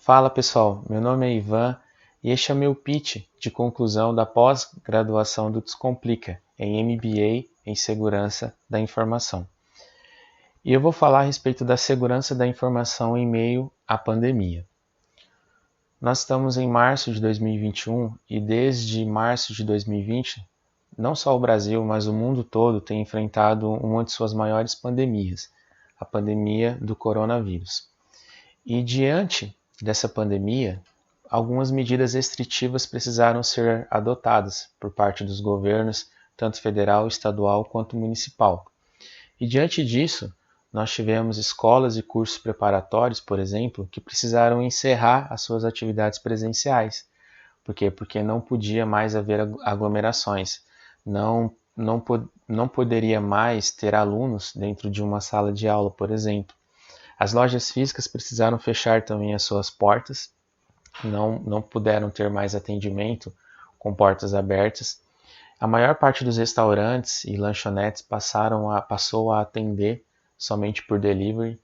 Fala pessoal, meu nome é Ivan e este é meu pitch de conclusão da pós-graduação do Descomplica em MBA em Segurança da Informação. E eu vou falar a respeito da segurança da informação em meio à pandemia. Nós estamos em março de 2021 e desde março de 2020, não só o Brasil, mas o mundo todo tem enfrentado uma de suas maiores pandemias, a pandemia do coronavírus. E diante dessa pandemia, algumas medidas restritivas precisaram ser adotadas por parte dos governos, tanto federal, estadual quanto municipal. E diante disso, nós tivemos escolas e cursos preparatórios, por exemplo, que precisaram encerrar as suas atividades presenciais. Por quê? Porque não podia mais haver aglomerações. Não poderia mais ter alunos dentro de uma sala de aula, por exemplo. As lojas físicas precisaram fechar também as suas portas, não puderam ter mais atendimento com portas abertas. A maior parte dos restaurantes e lanchonetes passou a atender somente por delivery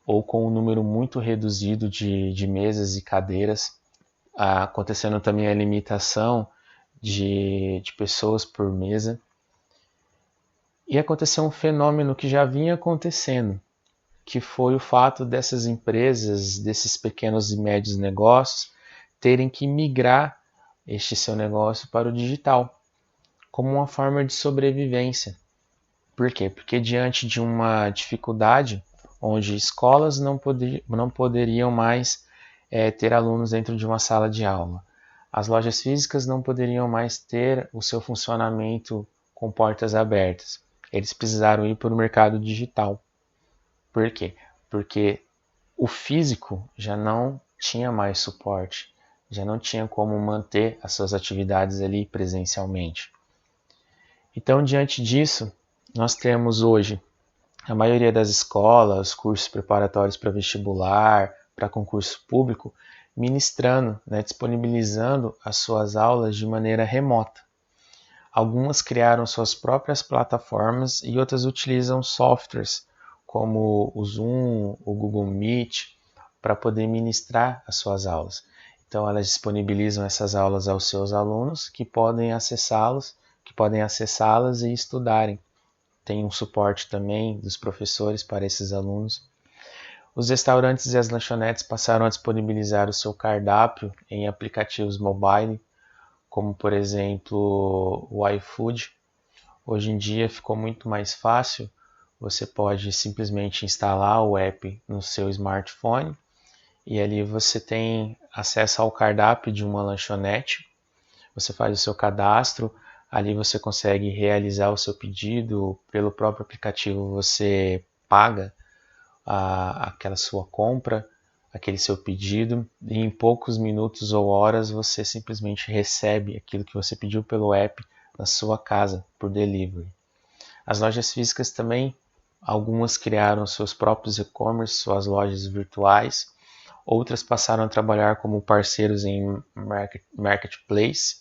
ou com um número muito reduzido de mesas e cadeiras, acontecendo também a limitação de pessoas por mesa. E aconteceu um fenômeno que já vinha acontecendo, que foi o fato dessas empresas, desses pequenos e médios negócios, terem que migrar este seu negócio para o digital, como uma forma de sobrevivência. Por quê? Porque diante de uma dificuldade, onde escolas não poderiam mais ter alunos dentro de uma sala de aula, as lojas físicas não poderiam mais ter o seu funcionamento com portas abertas, eles precisaram ir para o mercado digital. Por quê? Porque o físico já não tinha mais suporte, já não tinha como manter as suas atividades ali presencialmente. Então, diante disso, nós temos hoje a maioria das escolas, cursos preparatórios para vestibular, para concurso público, ministrando, disponibilizando as suas aulas de maneira remota. Algumas criaram suas próprias plataformas e outras utilizam softwares como o Zoom, o Google Meet, para poder ministrar as suas aulas. Então elas disponibilizam essas aulas aos seus alunos que podem acessá-las e estudarem. Tem um suporte também dos professores para esses alunos. Os restaurantes e as lanchonetes passaram a disponibilizar o seu cardápio em aplicativos mobile, como por exemplo o iFood. Hoje em dia ficou muito mais fácil, você pode simplesmente instalar o app no seu smartphone e ali você tem acesso ao cardápio de uma lanchonete, você faz o seu cadastro, ali você consegue realizar o seu pedido, pelo próprio aplicativo você paga aquela sua compra, aquele seu pedido, e em poucos minutos ou horas você simplesmente recebe aquilo que você pediu pelo app na sua casa, por delivery. As lojas físicas também, algumas criaram seus próprios e-commerce, suas lojas virtuais, outras passaram a trabalhar como parceiros em marketplace,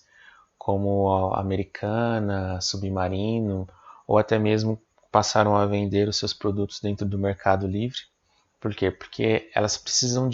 como a Americana, Submarino, ou até mesmo passaram a vender os seus produtos dentro do Mercado Livre. Por quê? Porque elas precisam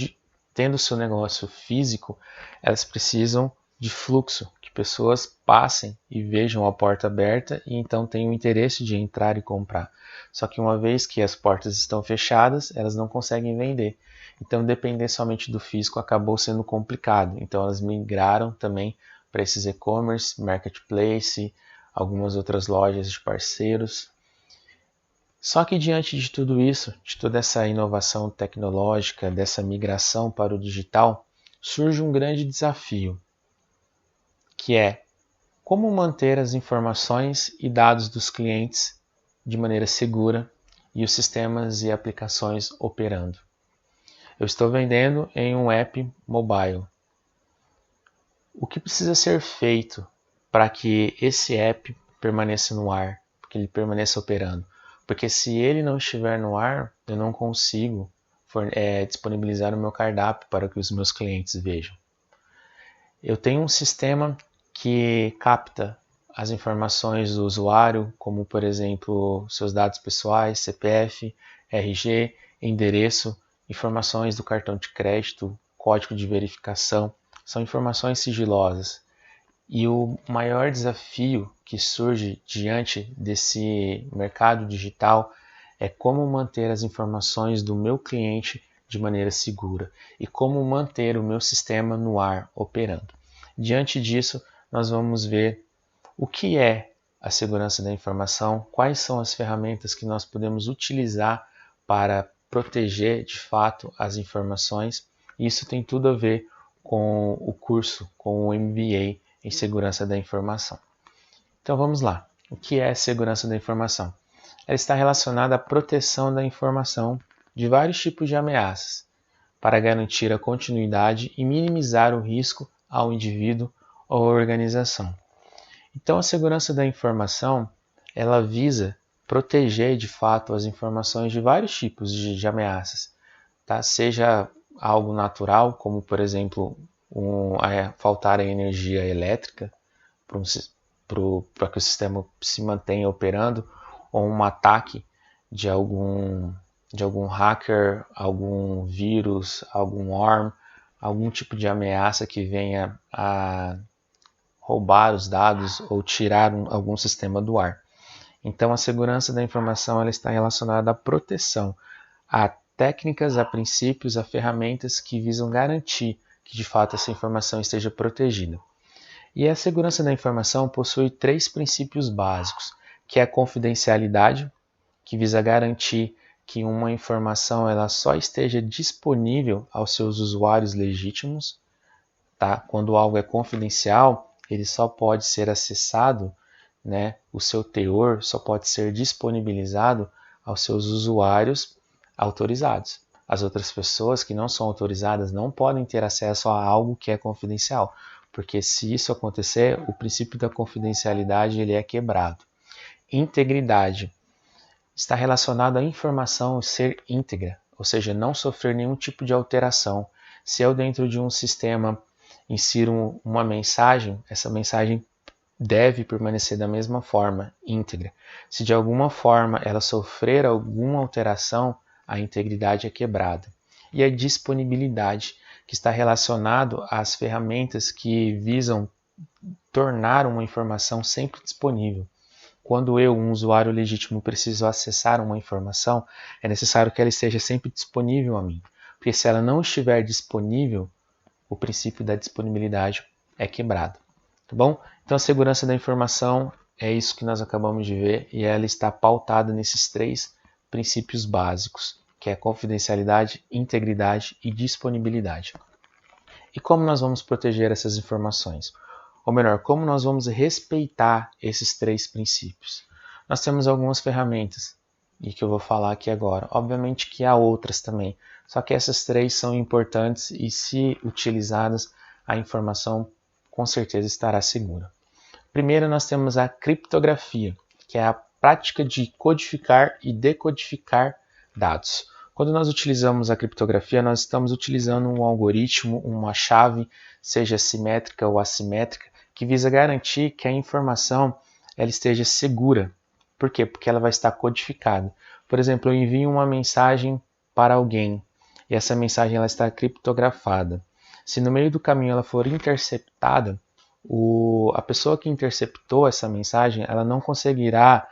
tendo o seu negócio físico, elas precisam de fluxo, que pessoas passem e vejam a porta aberta e então tenham o interesse de entrar e comprar. Só que uma vez que as portas estão fechadas, elas não conseguem vender. Então depender somente do físico acabou sendo complicado. Então elas migraram também para esses e-commerce, marketplace, algumas outras lojas de parceiros. Só que diante de tudo isso, de toda essa inovação tecnológica, dessa migração para o digital, surge um grande desafio, que é como manter as informações e dados dos clientes de maneira segura e os sistemas e aplicações operando. Eu estou vendendo em um app mobile. O que precisa ser feito para que esse app permaneça no ar, que ele permaneça operando? Porque se ele não estiver no ar, eu não consigo disponibilizar o meu cardápio para que os meus clientes vejam. Eu tenho um sistema que capta as informações do usuário, como por exemplo seus dados pessoais, CPF, RG, endereço, informações do cartão de crédito, código de verificação, são informações sigilosas. E o maior desafio que surge diante desse mercado digital é como manter as informações do meu cliente de maneira segura e como manter o meu sistema no ar operando. Diante disso, nós vamos ver o que é a segurança da informação, quais são as ferramentas que nós podemos utilizar para proteger de fato as informações. Isso tem tudo a ver com o curso, com o MBA em Segurança da Informação. Então vamos lá. O que é segurança da informação? Ela está relacionada à proteção da informação de vários tipos de ameaças, para garantir a continuidade e minimizar o risco ao indivíduo ou à organização. Então a segurança da informação, ela visa proteger de fato as informações de vários tipos de ameaças, tá? Seja algo natural, como por exemplo faltar a energia elétrica para que o sistema se mantenha operando, ou um ataque de algum hacker, algum vírus, algum worm, algum tipo de ameaça que venha a roubar os dados ou tirar algum sistema do ar. Então a segurança da informação ela está relacionada à proteção, a técnicas, a princípios, a ferramentas que visam garantir que de fato essa informação esteja protegida. E a segurança da informação possui 3 princípios básicos, que é a confidencialidade, que visa garantir que uma informação ela só esteja disponível aos seus usuários legítimos. Tá? Quando algo é confidencial, ele só pode ser acessado, né? O seu teor só pode ser disponibilizado aos seus usuários autorizados. As outras pessoas que não são autorizadas não podem ter acesso a algo que é confidencial, porque se isso acontecer, o princípio da confidencialidade ele é quebrado. Integridade está relacionado à informação ser íntegra, ou seja, não sofrer nenhum tipo de alteração. Se eu dentro de um sistema insiro uma mensagem, essa mensagem deve permanecer da mesma forma, íntegra. Se de alguma forma ela sofrer alguma alteração, a integridade é quebrada. E a disponibilidade, que está relacionado às ferramentas que visam tornar uma informação sempre disponível. Quando eu, um usuário legítimo, preciso acessar uma informação, é necessário que ela esteja sempre disponível a mim. Porque se ela não estiver disponível, o princípio da disponibilidade é quebrado. Tá bom? Então a segurança da informação é isso que nós acabamos de ver e ela está pautada nesses 3 princípios básicos, que é confidencialidade, integridade e disponibilidade. E como nós vamos proteger essas informações? Ou melhor, como nós vamos respeitar esses 3 princípios? Nós temos algumas ferramentas, e que eu vou falar aqui agora. Obviamente que há outras também, só que essas 3 são importantes e se utilizadas, a informação com certeza estará segura. Primeiro nós temos a criptografia, que é a prática de codificar e decodificar dados. Quando nós utilizamos a criptografia, nós estamos utilizando um algoritmo, uma chave, seja simétrica ou assimétrica, que visa garantir que a informação ela esteja segura. Por quê? Porque ela vai estar codificada. Por exemplo, eu envio uma mensagem para alguém e essa mensagem ela está criptografada. Se no meio do caminho ela for interceptada, a pessoa que interceptou essa mensagem ela não conseguirá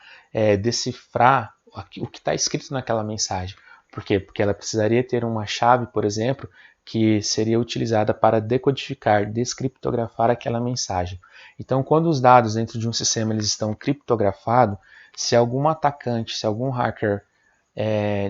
decifrar o que está escrito naquela mensagem. Por quê? Porque ela precisaria ter uma chave, por exemplo, que seria utilizada para decodificar, descriptografar aquela mensagem. Então, quando os dados dentro de um sistema eles estão criptografados, se algum atacante, se algum hacker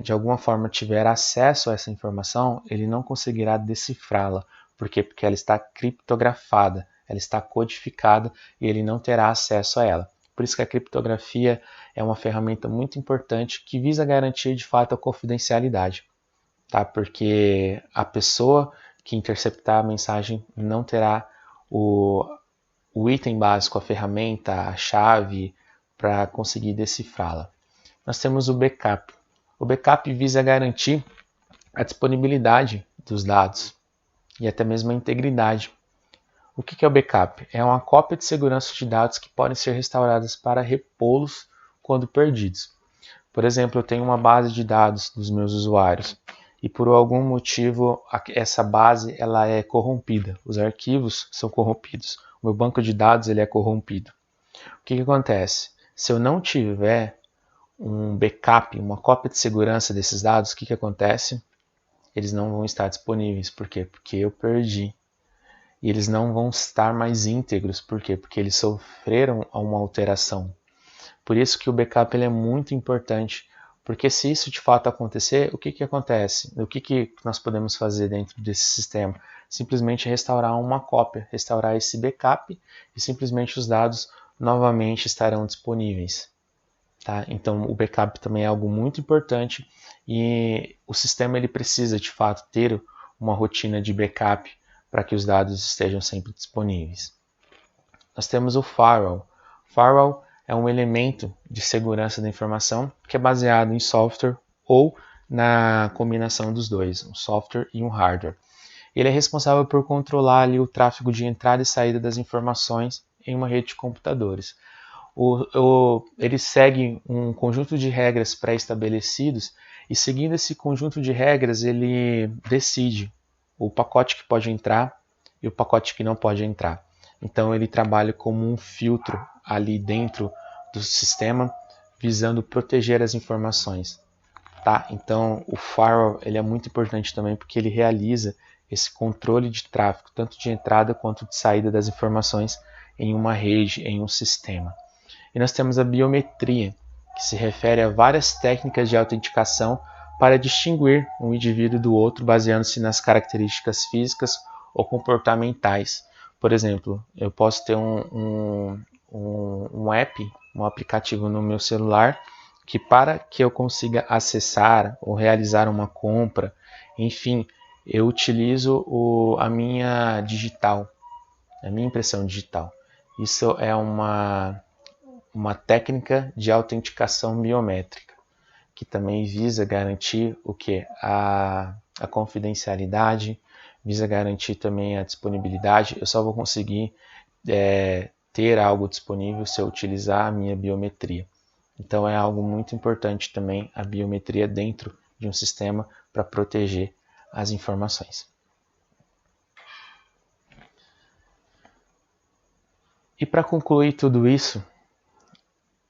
de alguma forma tiver acesso a essa informação, ele não conseguirá decifrá-la. Por quê? Porque ela está criptografada, ela está codificada e ele não terá acesso a ela. Por isso que a criptografia é uma ferramenta muito importante que visa garantir de fato a confidencialidade, tá? Porque a pessoa que interceptar a mensagem não terá o item básico, a ferramenta, a chave para conseguir decifrá-la. Nós temos o backup. O backup visa garantir a disponibilidade dos dados e até mesmo a integridade. O que é o backup? É uma cópia de segurança de dados que podem ser restauradas para repô-los quando perdidos. Por exemplo, eu tenho uma base de dados dos meus usuários e por algum motivo essa base ela é corrompida, os arquivos são corrompidos, o meu banco de dados ele é corrompido. O que acontece? Se eu não tiver um backup, uma cópia de segurança desses dados, o que acontece? Eles não vão estar disponíveis. Por quê? Porque eu perdi. E eles não vão estar mais íntegros. Por quê? Porque eles sofreram uma alteração. Por isso que o backup ele é muito importante. Porque se isso de fato acontecer, o que acontece? O que nós podemos fazer dentro desse sistema? Simplesmente restaurar uma cópia, restaurar esse backup e simplesmente os dados novamente estarão disponíveis. Tá? Então o backup também é algo muito importante e o sistema ele precisa de fato ter uma rotina de backup para que os dados estejam sempre disponíveis. Nós temos o firewall. Firewall é um elemento de segurança da informação que é baseado em software ou na combinação dos dois, um software e um hardware. Ele é responsável por controlar ali o tráfego de entrada e saída das informações em uma rede de computadores. Ele segue um conjunto de regras pré-estabelecidos e, seguindo esse conjunto de regras, ele decide o pacote que pode entrar e o pacote que não pode entrar. Então ele trabalha como um filtro ali dentro do sistema, visando proteger as informações. Tá? Então o firewall ele é muito importante também porque ele realiza esse controle de tráfego, tanto de entrada quanto de saída das informações em uma rede, em um sistema. E nós temos a biometria, que se refere a várias técnicas de autenticação para distinguir um indivíduo do outro baseando-se nas características físicas ou comportamentais. Por exemplo, eu posso ter um app, um aplicativo no meu celular, que para que eu consiga acessar ou realizar uma compra, enfim, eu utilizo a minha digital, a minha impressão digital. Isso é uma técnica de autenticação biométrica, que também visa garantir o que? A confidencialidade, visa garantir também a disponibilidade. Eu só vou conseguir ter algo disponível se eu utilizar a minha biometria. Então é algo muito importante também a biometria dentro de um sistema para proteger as informações. E para concluir tudo isso,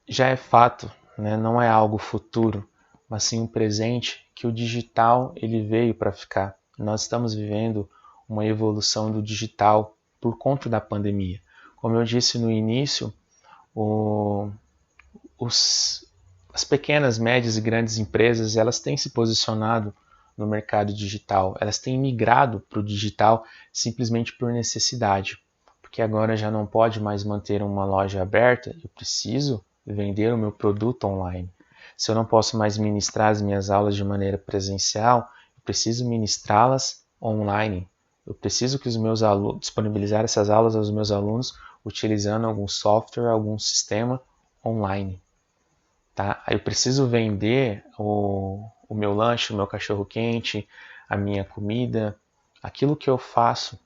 já é fato, né? Não é algo futuro, mas sim um presente que o digital ele veio para ficar. Nós estamos vivendo uma evolução do digital por conta da pandemia. Como eu disse no início, as pequenas, médias e grandes empresas elas têm se posicionado no mercado digital, elas têm migrado para o digital simplesmente por necessidade, porque agora já não pode mais manter uma loja aberta, eu preciso vender o meu produto online. Se eu não posso mais ministrar as minhas aulas de maneira presencial, eu preciso ministrá-las online. Eu preciso que os meus alunos disponibilizar essas aulas aos meus alunos utilizando algum software, algum sistema online. Tá? Eu preciso vender o meu lanche, o meu cachorro-quente, a minha comida, aquilo que eu faço,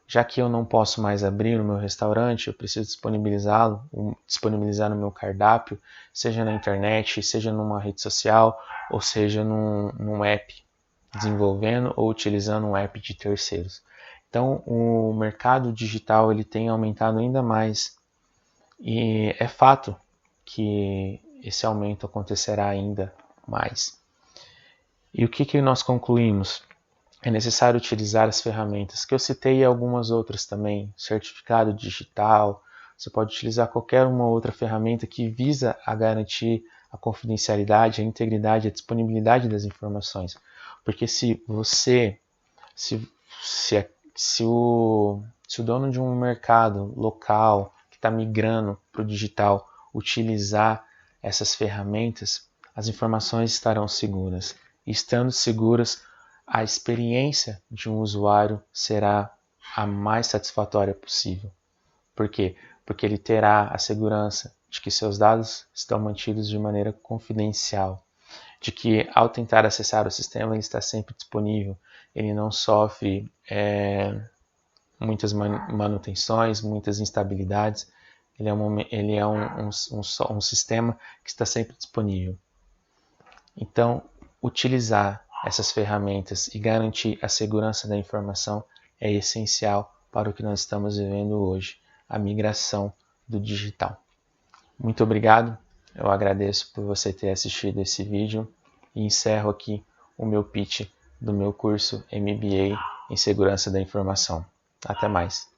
já que eu não posso mais abrir o meu restaurante, eu preciso disponibilizar no meu cardápio, seja na internet, seja numa rede social, ou seja num app, desenvolvendo ou utilizando um app de terceiros. Então, o mercado digital ele tem aumentado ainda mais e é fato que esse aumento acontecerá ainda mais. E o que nós concluímos? É necessário utilizar as ferramentas que eu citei e algumas outras também, certificado digital, você pode utilizar qualquer uma outra ferramenta que visa a garantir a confidencialidade, a integridade, a disponibilidade das informações. Porque se o dono de um mercado local que está migrando para o digital utilizar essas ferramentas, as informações estarão seguras. E estando seguras, a experiência de um usuário será a mais satisfatória possível. Por quê? Porque ele terá a segurança de que seus dados estão mantidos de maneira confidencial, de que ao tentar acessar o sistema ele está sempre disponível, ele não sofre muitas manutenções, muitas instabilidades, ele é um sistema que está sempre disponível. Então, utilizar essas ferramentas e garantir a segurança da informação é essencial para o que nós estamos vivendo hoje, a migração do digital. Muito obrigado, eu agradeço por você ter assistido esse vídeo e encerro aqui o meu pitch do meu curso MBA em Segurança da Informação. Até mais!